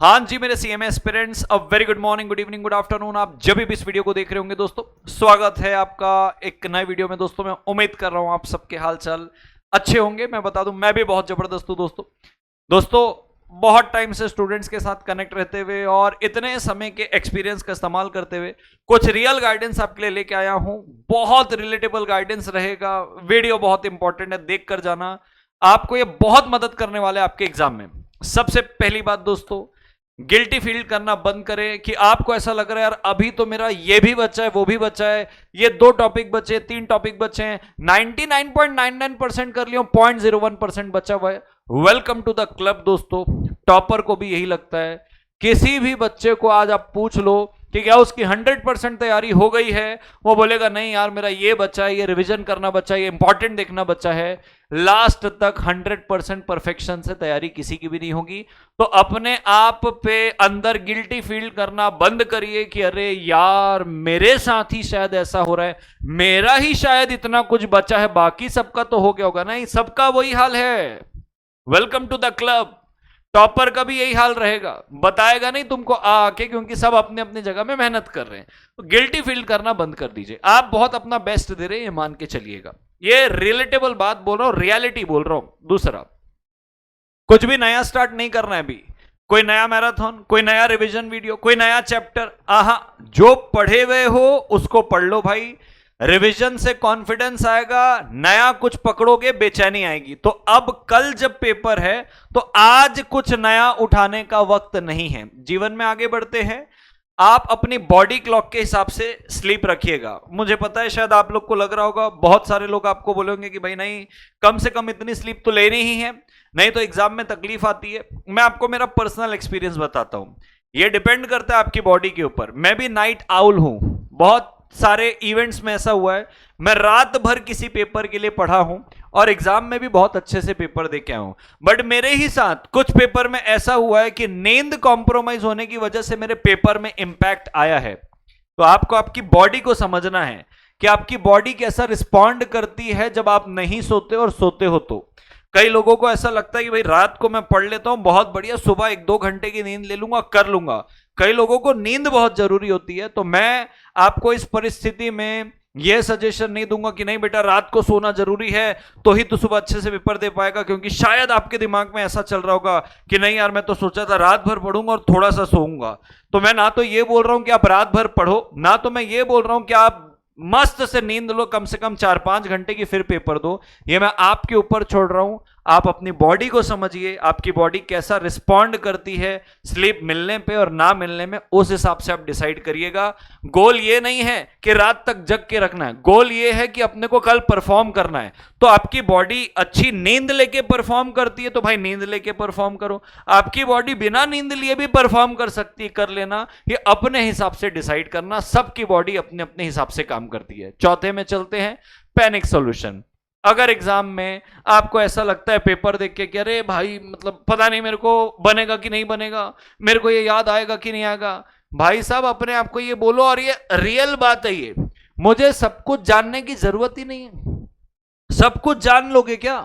हाँ जी मेरे CMA aspirants, a very good morning, good evening, good afternoon. आप जब भी इस वीडियो को देख रहे होंगे दोस्तों, स्वागत है आपका एक नए वीडियो में। दोस्तों मैं उम्मीद कर रहा हूं आप सबके हाल चाल अच्छे होंगे। मैं बता दूं मैं भी बहुत जबरदस्त हूं दोस्तों। दोस्तों बहुत टाइम से स्टूडेंट्स के साथ कनेक्ट रहते हुए और इतने समय के एक्सपीरियंस का इस्तेमाल करते हुए कुछ रियल गाइडेंस आपके लिए लेके आया हूं। बहुत रिलेटेबल गाइडेंस रहेगा। वीडियो बहुत इंपॉर्टेंट है, देख कर जाना। आपको ये बहुत मदद करने वाले आपके एग्जाम में। सबसे पहली बात दोस्तों, गिल्टी फील करना बंद करें कि आपको ऐसा लग रहा है यार अभी तो मेरा ये भी बचा है, वो भी बचा है, ये 2 टॉपिक बचे, 3 टॉपिक बचे हैं, 99.99% कर लियो, 0.01% बचा हुआ है। वेलकम टू द क्लब दोस्तों। टॉपर को भी यही लगता है। किसी भी बच्चे को आज आप पूछ लो कि क्या उसकी 100% तैयारी हो गई है, वो बोलेगा नहीं यार मेरा ये बचा है, ये रिवीजन करना बचा है, ये इंपॉर्टेंट देखना बचा है। लास्ट तक 100% परफेक्शन से तैयारी किसी की भी नहीं होगी। तो अपने आप पे अंदर गिल्टी फील करना बंद करिए कि अरे यार मेरे साथ ही शायद ऐसा हो रहा है, मेरा ही शायद इतना कुछ बचा है, बाकी सबका तो हो गया होगा। नहीं, सबका वही हाल है। Welcome to the club. Topper का भी यही हाल रहेगा, बताएगा नहीं तुमको आके, क्योंकि सब अपने अपने जगह में मेहनत कर रहे हैं। तो गिल्टी फील करना बंद कर दीजिए। आप बहुत अपना बेस्ट दे रहे हैं, ये मान के चलिएगा। ये रिलेटेबल बात बोल रहा हूं, रियलिटी बोल रहा हूं। दूसरा, कुछ भी नया स्टार्ट नहीं करना है अभी। कोई नया मैराथन, कोई नया रिवीजन वीडियो, कोई नया चैप्टर, आहा, जो पढ़े हुए हो उसको पढ़ लो भाई। रिवीजन से कॉन्फिडेंस आएगा, नया कुछ पकड़ोगे बेचैनी आएगी। तो अब कल जब पेपर है तो आज कुछ नया उठाने का वक्त नहीं है। जीवन में आगे बढ़ते हैं, आप अपनी बॉडी क्लॉक के हिसाब से स्लीप रखिएगा। मुझे पता है शायद आप लोग को लग रहा होगा, बहुत सारे लोग आपको बोलेंगे कि भाई नहीं, कम से कम इतनी स्लीप तो लेनी ही है, नहीं तो एग्जाम में तकलीफ आती है। मैं आपको मेरा पर्सनल एक्सपीरियंस बताता हूं। ये डिपेंड करता है आपकी बॉडी के ऊपर। मैं भी नाइट आउल हूं। बहुत सारे इवेंट्स में ऐसा हुआ है, मैं रात भर किसी पेपर के लिए पढ़ा हूं और एग्जाम में भी बहुत अच्छे से पेपर दे के आया हूं। बट मेरे ही साथ कुछ पेपर में ऐसा हुआ है कि नींद कॉम्प्रोमाइज होने की वजह से मेरे पेपर में इंपैक्ट आया है। तो आपको आपकी बॉडी को समझना है कि आपकी बॉडी कैसा रिस्पॉन्ड करती है जब आप नहीं सोते और सोते हो। तो कई लोगों को ऐसा लगता है कि भाई रात को मैं पढ़ लेता हूं, बहुत बढ़िया, सुबह 1-2 घंटे की नींद ले लूंगा, कर लूंगा। कई लोगों को नींद बहुत जरूरी होती है। तो मैं आपको इस परिस्थिति में यह सजेशन नहीं दूंगा कि नहीं बेटा रात को सोना जरूरी है तो ही तो सुबह अच्छे से पेपर दे पाएगा, क्योंकि शायद आपके दिमाग में ऐसा चल रहा होगा कि नहीं यार मैं तो सोचा था रात भर पढ़ूंगा और थोड़ा सा सोऊंगा। तो मैं ना तो ये बोल रहा हूं कि आप रात भर पढ़ो, ना तो मैं ये बोल रहा हूं कि आप मस्त से नींद लो, कम से कम 4-5 घंटे की, फिर पेपर दो। ये मैं आपके ऊपर छोड़ रहा हूं। आप अपनी बॉडी को समझिए, आपकी बॉडी कैसा रिस्पॉन्ड करती है स्लीप मिलने पे और ना मिलने में, उस हिसाब से आप डिसाइड करिएगा। गोल ये नहीं है कि रात तक जग के रखना है, गोल ये है कि अपने को कल परफॉर्म करना है। तो आपकी बॉडी अच्छी नींद लेके परफॉर्म करती है तो भाई नींद लेके परफॉर्म करो। आपकी बॉडी बिना नींद लिए भी परफॉर्म कर सकती है, कर लेना। ये अपने हिसाब से डिसाइड करना। सबकी बॉडी अपने अपने हिसाब से काम करती है। चौथे में चलते हैं, पैनिक सॉल्यूशन। अगर एग्जाम में आपको ऐसा लगता है पेपर देख के कि अरे भाई मतलब पता नहीं मेरे को बनेगा कि नहीं बनेगा, मेरे को ये याद आएगा कि नहीं आएगा, भाई साहब अपने आप को ये बोलो, और ये रियल बात है, ये मुझे सब कुछ जानने की जरूरत ही नहीं है। सब कुछ जान लोगे क्या?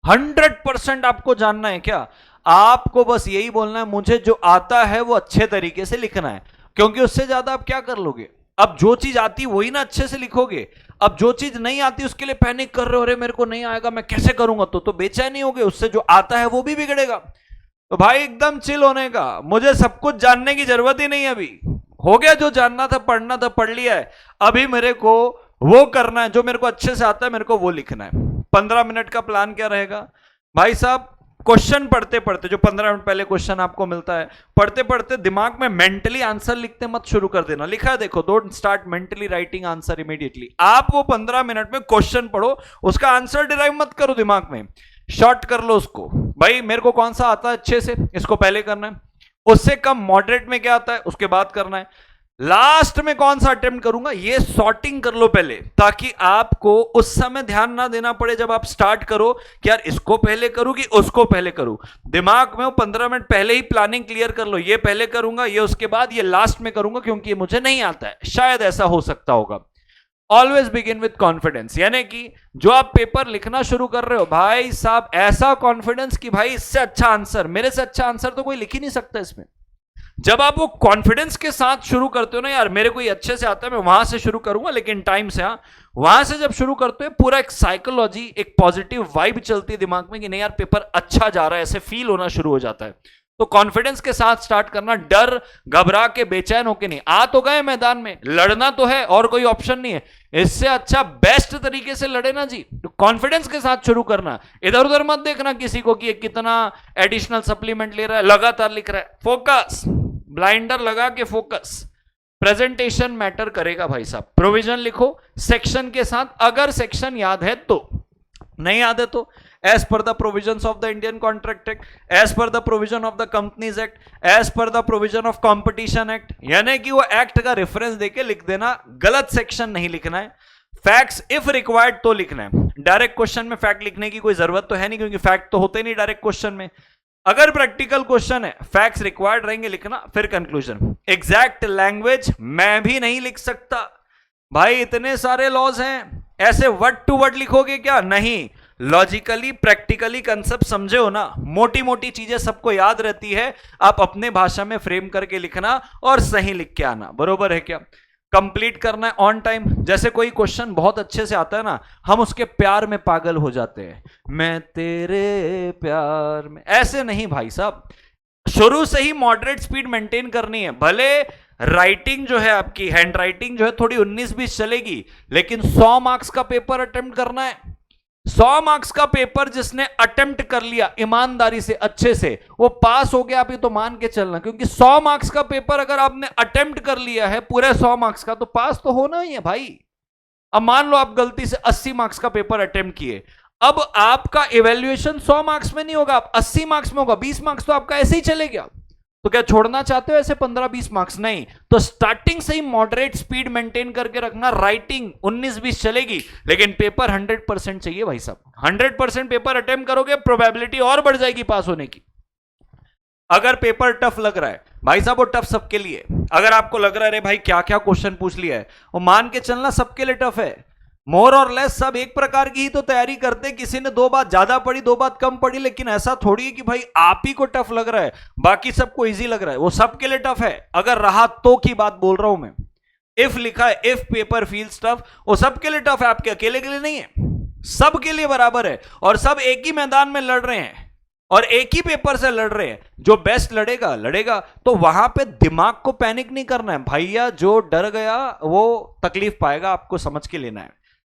100% आपको जानना है क्या? आपको बस यही बोलना है मुझे जो आता है वो अच्छे तरीके से लिखना है, क्योंकि उससे ज्यादा आप क्या कर लोगे? अब जो चीज आती वही ना अच्छे से लिखोगे। अब जो चीज नहीं आती उसके लिए पैनिक कर रहे हो, अरे मेरे को नहीं आएगा मैं कैसे करूंगा, तो बेचैनी होगे, उससे जो आता है वो भी बिगड़ेगा। तो भाई एकदम चिल होने का, मुझे सब कुछ जानने की जरूरत ही नहीं है। अभी हो गया, जो जानना था पढ़ना था पढ़ लिया है। अभी मेरे को वो करना है जो मेरे को अच्छे से आता है, मेरे को वो लिखना है। 15 मिनट का प्लान क्या रहेगा भाई साहब? क्वेश्चन पढ़ते पढ़ते, जो 15 मिनट पहले क्वेश्चन आपको मिलता है, पढ़ते पढ़ते दिमाग में मेंटली आंसर लिखते मत शुरू कर देना। लिखा है देखो, don't start mentally writing answer immediately. आप वो 15 मिनट में क्वेश्चन पढ़ो, उसका आंसर डिराइव मत करो दिमाग में, शॉर्ट कर लो उसको। भाई मेरे को कौन सा आता है अच्छे से, इसको पहले करना है। उससे कम मॉडरेट में क्या आता है उसके बाद करना है। लास्ट में कौन सा अटेम्प्ट करूंगा, ये सॉर्टिंग कर लो पहले, ताकि आपको उस समय ध्यान ना देना पड़े जब आप स्टार्ट करो कि यार इसको पहले करूं कि उसको पहले करूं। दिमाग में वो 15 मिनट पहले ही प्लानिंग क्लियर कर लो, ये पहले करूंगा, ये उसके बाद, ये लास्ट में करूंगा, क्योंकि ये मुझे नहीं आता है, शायद ऐसा हो सकता होगा। ऑलवेज बिगिन विद कॉन्फिडेंस, यानी कि जो आप पेपर लिखना शुरू कर रहे हो भाई साहब, ऐसा कॉन्फिडेंस कि भाई इससे अच्छा आंसर, मेरे से अच्छा आंसर तो कोई लिख ही नहीं सकता इसमें। जब आप वो कॉन्फिडेंस के साथ शुरू करते हो ना, यार मेरे को ये अच्छे से आता है, मैं वहां से शुरू करूंगा लेकिन टाइम से, हाँ वहां से जब शुरू करते हो पूरा एक साइकोलॉजी, एक पॉजिटिव वाइब चलती है दिमाग में कि नहीं यार पेपर अच्छा जा रहा है, ऐसे फील होना शुरू हो जाता है। तो कॉन्फिडेंस के साथ स्टार्ट करना, डर घबरा के बेचैन होके नहीं। आ तो गए मैदान में, लड़ना तो है और कोई ऑप्शन नहीं है, इससे अच्छा बेस्ट तरीके से लड़े ना जी। तो कॉन्फिडेंस के साथ शुरू करना, इधर उधर मत देखना किसी को कि कितना एडिशनल सप्लीमेंट ले रहा है, लगातार लिख रहा है। फोकस, ब्लाइंडर लगा के फोकस। प्रेजेंटेशन मैटर करेगा भाई साहब। प्रोविजन लिखो सेक्शन के साथ, अगर सेक्शन याद है तो, नहीं याद है तो as per the provisions of the Indian Contract Act, as per the provision of the Companies Act, as per the provision of Competition Act, यानी कि वो एक्ट का रेफरेंस देके लिख देना, गलत सेक्शन नहीं लिखना है। फैक्ट्स इफ रिक्वायर्ड तो लिखना है। डायरेक्ट क्वेश्चन में फैक्ट लिखने की कोई जरूरत तो है नहीं, क्योंकि फैक्ट तो होते नहीं डायरेक्ट क्वेश्चन में। अगर प्रैक्टिकल क्वेश्चन है, फैक्ट्स रिक्वायर्ड रहेंगे लिखना, फिर कंक्लूजन। एग्जैक्ट लैंग्वेज मैं भी नहीं लिख सकता भाई, इतने सारे लॉज हैं, ऐसे वर्ड टू वर्ड लिखोगे क्या? नहीं, लॉजिकली प्रैक्टिकली कंसेप्ट समझे हो ना, मोटी मोटी चीजें सबको याद रहती है, आप अपने भाषा में फ्रेम करके लिखना और सही लिख के आना। बरोबर है क्या? कंप्लीट करना है ऑन टाइम। जैसे कोई क्वेश्चन बहुत अच्छे से आता है ना, हम उसके प्यार में पागल हो जाते हैं, मैं तेरे प्यार में, ऐसे नहीं भाई साहब। शुरू से ही मॉडरेट स्पीड मेंटेन करनी है। भले राइटिंग जो है आपकी, हैंड राइटिंग जो है थोड़ी 19-20 चलेगी, लेकिन 100 मार्क्स का पेपर अटेम्प्ट करना है। 100 मार्क्स का पेपर जिसने अटेम्प्ट कर लिया ईमानदारी से, अच्छे से, वो पास हो गया। आप ये तो मान के चलना, क्योंकि 100 मार्क्स का पेपर अगर आपने अटेम्प्ट कर लिया है पूरे 100 मार्क्स का, तो पास तो होना ही है भाई। अब मान लो आप गलती से 80 मार्क्स का पेपर अटेम्प्ट किए, अब आपका इवेल्युएशन 100 मार्क्स में नहीं होगा, आप 80 मार्क्स में होगा। 20 मार्क्स तो आपका ऐसे ही चलेगा। तो क्या छोड़ना चाहते हो ऐसे 15-20 मार्क्स? नहीं, तो स्टार्टिंग से ही मॉडरेट स्पीड मेंटेन करके रखना। राइटिंग 19-20 चलेगी, लेकिन पेपर 100% चाहिए भाई साहब। 100% पेपर अटेम्प्ट करोगे, प्रोबेबिलिटी और बढ़ जाएगी पास होने की। अगर पेपर टफ लग रहा है भाई साहब, वो टफ सबके लिए। अगर आपको लग रहा है अरे भाई क्या क्या क्वेश्चन पूछ लिया है, वो मान के चलना सबके लिए टफ है। मोर और लेस सब एक प्रकार की ही तो तैयारी करते, किसी ने 2 बात ज्यादा पढ़ी 2 बात कम पढ़ी, लेकिन ऐसा थोड़ी है कि भाई आप ही को टफ लग रहा है बाकी सबको इजी लग रहा है। वो सबके लिए टफ है। अगर रहा तो की बात बोल रहा हूं मैं, इफ लिखा है, इफ पेपर फील्स टफ, वो सबके लिए टफ है, आपके अकेले के लिए नहीं है, सबके लिए बराबर है। और सब एक ही मैदान में लड़ रहे हैं और एक ही पेपर से लड़ रहे हैं। जो बेस्ट लड़ेगा लड़ेगा। तो वहां पे दिमाग को पैनिक नहीं करना है भैया, जो डर गया वो तकलीफ पाएगा, आपको समझ के लेना है।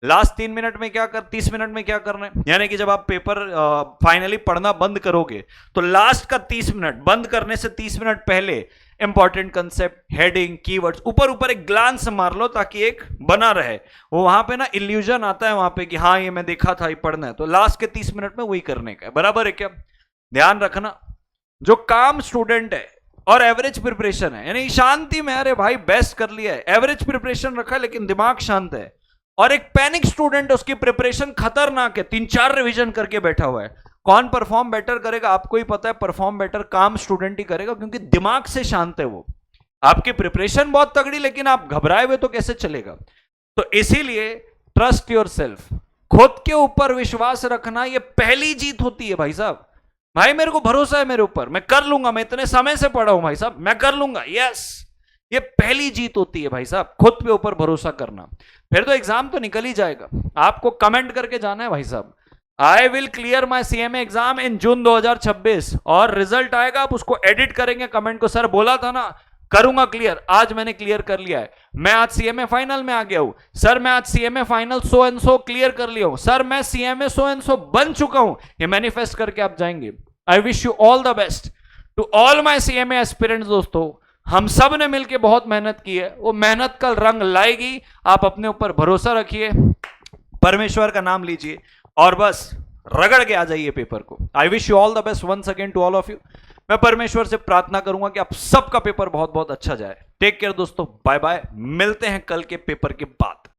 लास्ट 3 मिनट में क्या 30 मिनट में क्या करना है, यानी कि जब आप पेपर फाइनली पढ़ना बंद करोगे, तो लास्ट का 30 मिनट, बंद करने से 30 मिनट पहले इंपॉर्टेंट कंसेप्ट, हेडिंग, कीवर्ड्स ऊपर ऊपर एक ग्लांस मार लो, ताकि एक बना रहे। वो वहां पे ना इल्यूजन आता है वहां पे कि हाँ ये मैं देखा था, ये पढ़ना है। तो लास्ट के 30 मिनट में वही करने का है। बराबर है क्या? ध्यान रखना, जो काम स्टूडेंट है और एवरेज प्रिपरेशन है, यानी शांति में, अरे भाई बेस्ट कर लिया है, एवरेज प्रिपरेशन रखा है लेकिन दिमाग शांत है, और एक पैनिक स्टूडेंट, उसकी प्रिपरेशन खतरनाक है, 3-4 रिवीजन करके बैठा हुआ है, कौन परफॉर्म बेटर करेगा? आपको ही पता है, परफॉर्म बेटर काम स्टूडेंट ही करेगा, क्योंकि दिमाग से शांत है वो। आपकी प्रिपरेशन बहुत तगड़ी, लेकिन आप घबराए हुए तो कैसे चलेगा? तो इसीलिए ट्रस्ट योरसेल्फ, खुद के ऊपर विश्वास रखना, ये पहली जीत होती है भाई साहब। भाई मेरे को भरोसा है मेरे ऊपर, मैं कर लूंगा, मैं इतने समय से पढ़ा हूं भाई साहब, मैं कर लूंगा, यस। ये पहली जीत होती है भाई साहब, खुद पे ऊपर भरोसा करना। फिर तो एग्जाम तो निकल ही जाएगा। आपको कमेंट करके जाना है भाई साहब, I will clear my CMA exam in June 2026, और रिजल्ट आएगा, आप उसको एडिट करेंगे कमेंट को, सर बोला था ना करूंगा क्लियर, आज मैंने क्लियर कर लिया है, मैं आज CMA फाइनल में आ गया हूं, सर मैं आज CMA final so and so clear कर लिया हूं, सर मैं CMA सो एंड सो बन चुका हूं। ये मैनिफेस्ट करके आप जाएंगे। I wish you all the best to all my CMA aspirants. दोस्तों, हम सब ने मिलकर बहुत मेहनत की है, वो मेहनत का रंग लाएगी। आप अपने ऊपर भरोसा रखिए, परमेश्वर का नाम लीजिए, और बस रगड़ के आ जाइए पेपर को। I wish you all the best once again to all of you. मैं परमेश्वर से प्रार्थना करूंगा कि आप सबका पेपर बहुत बहुत अच्छा जाए। टेक केयर दोस्तों, बाय बाय, मिलते हैं कल के पेपर के बाद।